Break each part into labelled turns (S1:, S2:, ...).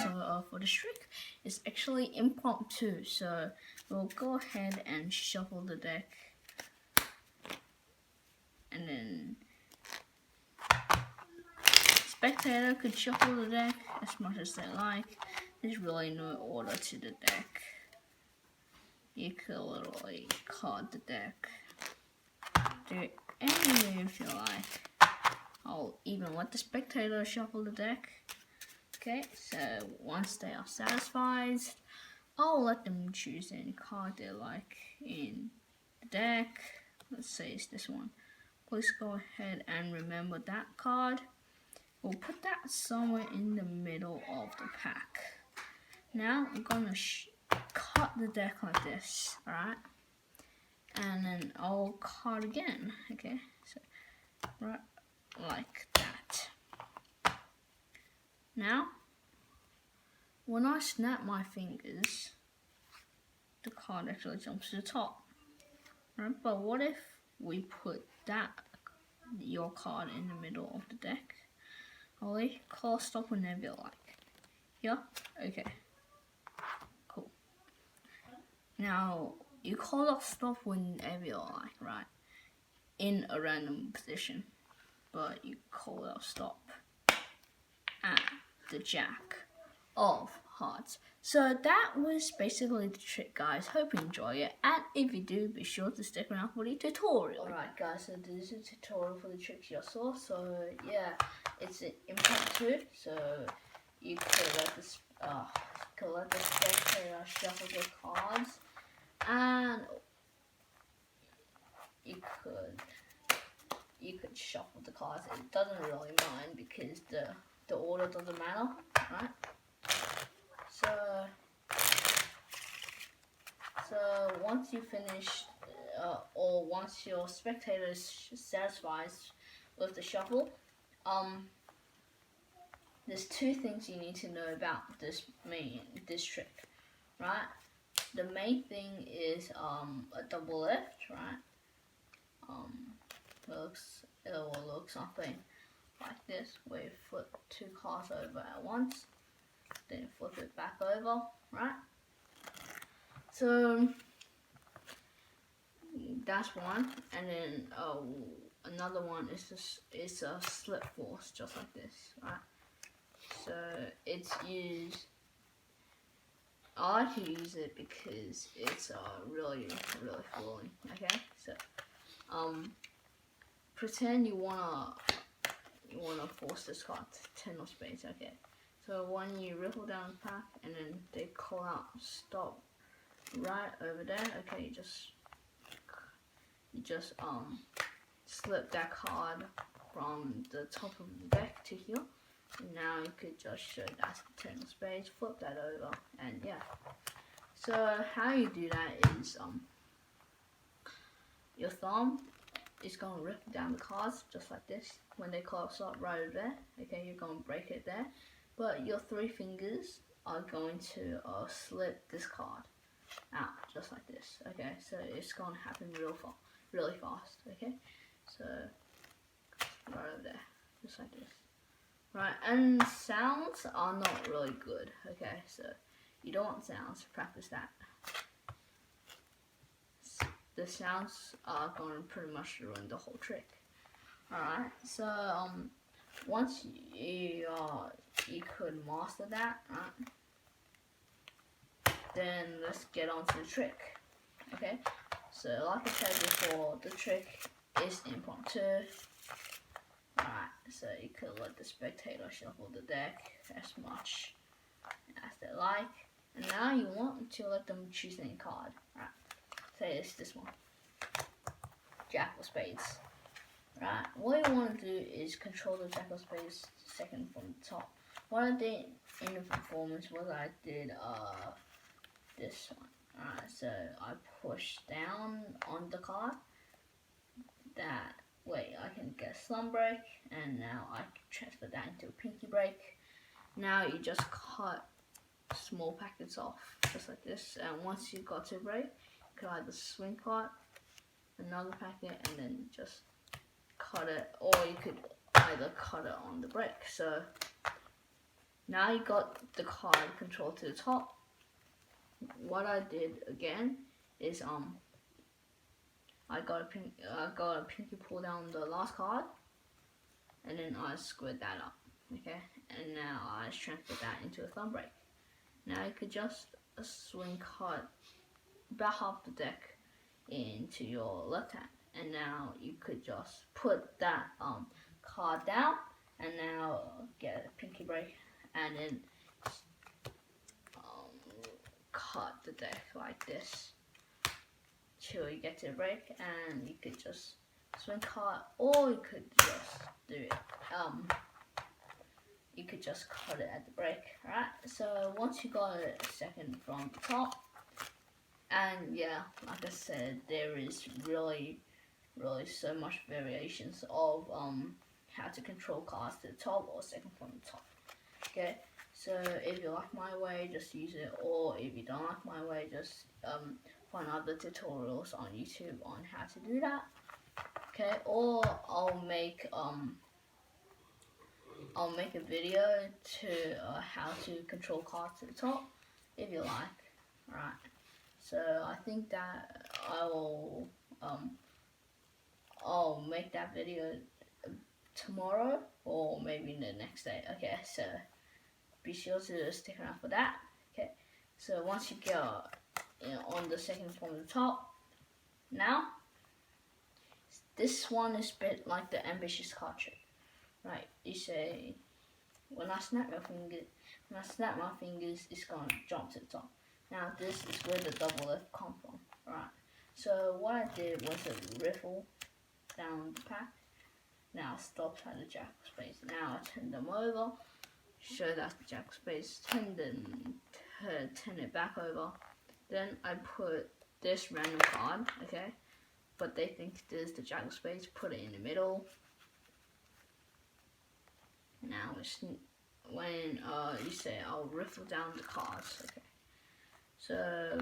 S1: So for this trick, it's actually impromptu. So we'll go ahead and shuffle the deck, and then spectator could shuffle the deck as much as they like. There's really no order to the deck. You could literally card the deck, do anything if you like. I'll even let the spectator shuffle the deck. Okay, so once they are satisfied, I'll let them choose any card they like in the deck. Let's say it's this one. Please go ahead and remember that card. We'll put that somewhere in the middle of the pack. Now I'm gonna cut the deck like this, alright? And then I'll cut again, okay? So, right like that. Now, when I snap my fingers, the card actually jumps to the top. Right? But what if we put your card in the middle of the deck? Ollie, call stop whenever you like. Yeah? Okay. Cool. Now, you call off stop whenever you like, right? In a random position. But you call out stop at the jack of hearts. So that was basically the trick, guys. Hope you enjoy it, and if you do, be sure to stick around for the tutorial. Alright guys, so this is a tutorial for the tricks you saw. So yeah, it's an impromptu, so you could let the spectator shuffle the cards, and you could shuffle the cards. It doesn't really mind because the order doesn't matter, right? So once you finish, or once your spectator is satisfied with the shuffle, there's two things you need to know about this trick, right? The main thing is a double lift, right? It will look something like this, where you flip two cards over at once, then flip it back over, right? So that's one, and then another one is a slip force, just like this, right? So it's used. I like to use it because it's really fooling. Okay, so pretend you wanna force this card to 10 of spades. Okay, so when you riffle down the pack and then they call out stop right over there. Okay, you just slip that card from the top of the deck to here. And now you could just show that's the 10 of spades, flip that over, and yeah. So how you do that is your thumb is gonna rip down the cards just like this. When they call stop right over there, okay, you're gonna break it there. But your three fingers are going to slip this card out just like this. Okay, so it's gonna happen really fast. Okay, so right over there, just like this. Right, and sounds are not really good. Okay, so you don't want sounds. Practice that. The sounds are going to pretty much ruin the whole trick. Alright, so once you could master that, right, then let's get on to the trick. Okay, so like I said before, the trick is impromptu. Alright, so you could let the spectator shuffle the deck as much as they like, and now you want to let them choose any card. Alright, say it's this one, Jack of Spades. Right, what you want to do is control the Jack of Spades second from the top. What I did in the performance was I did this one. Alright, so I push down on the card. That way I can get a slum break, and now I can transfer that into a pinky break. Now you just cut small packets off, just like this, and once you got to a break, you can either swing cut another packet and then just cut it, or you could either the cutter on the break. So now you got the card control to the top. What I did again is I got a pinky pull down the last card, and then I squared that up. Okay, and now I transferred that into a thumb break. Now you could just swing card about half the deck into your left hand, and now you could just put that card down, and now get a pinky break, and then cut the deck like this till you get to the break, and you could just swing card, or you could just do it. You could just cut it at the break, right? So once you got it second from the top, and yeah, like I said, there is really so much variations of how to control cards to the top or second from the top. Okay, so if you like my way, just use it, or if you don't like my way, just find other tutorials on YouTube on how to do that. Okay, or I'll make a video to how to control cards to the top, if you like. Right. So I think that I'll make that video tomorrow or maybe the next day. Okay, so be sure to stick around for that. Okay, so once you get on the second from the top, now this one is a bit like the ambitious card trick, right? You say, when I snap my fingers, it's gonna jump to the top. Now this is where the double lift comes from, right? So what I did was a riffle down the pack. Now stop at the jack of spades. Now I turn them over, show that's the jack of spades, turn it back over. Then I put this random card, okay? But they think this is the jack of spades, put it in the middle. Now it's when you say I'll riffle down the cards, okay? So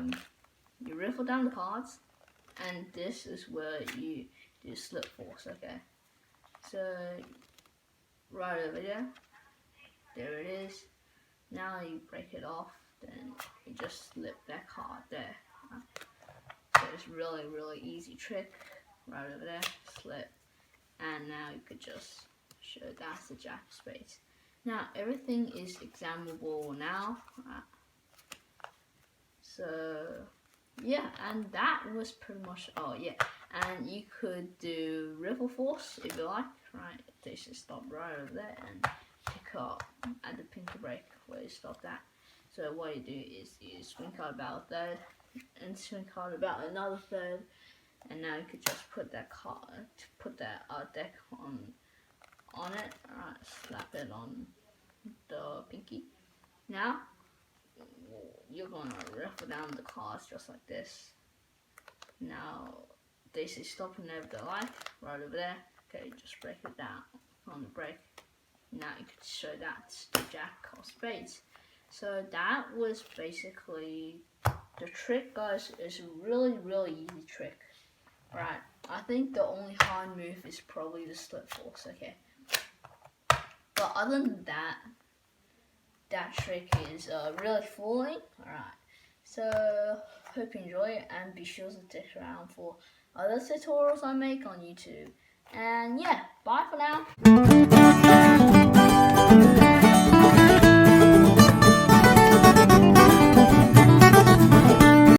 S1: you riffle down the cards, and this is where you do slip force, okay? So right over there it is. Now you break it off, then you just slip that card there. So it's really easy trick. Right over there, slip, and now you could just show that's the jack of spades. Now everything is examinable now. So yeah, and that was pretty much and you could do riffle force if you like, right? They should stop right over there and pick up at the pinky break where you stop that. So what you do is you swing card about a third and swing card about another third, and now you could just put that card, deck on it, alright, slap it on the pinky. Now you're gonna riffle down the cards just like this. Now they say stop whenever they like, right over there. Okay, just break it down on the break. Now you could show that's the jack of spades. So that was basically the trick, guys. It's a really easy trick, right? I think the only hard move is probably the slip force, okay? But other than that, that trick is really fooling. Alright, so hope you enjoy it, and be sure to stick around for other tutorials I make on YouTube. And yeah, bye for now.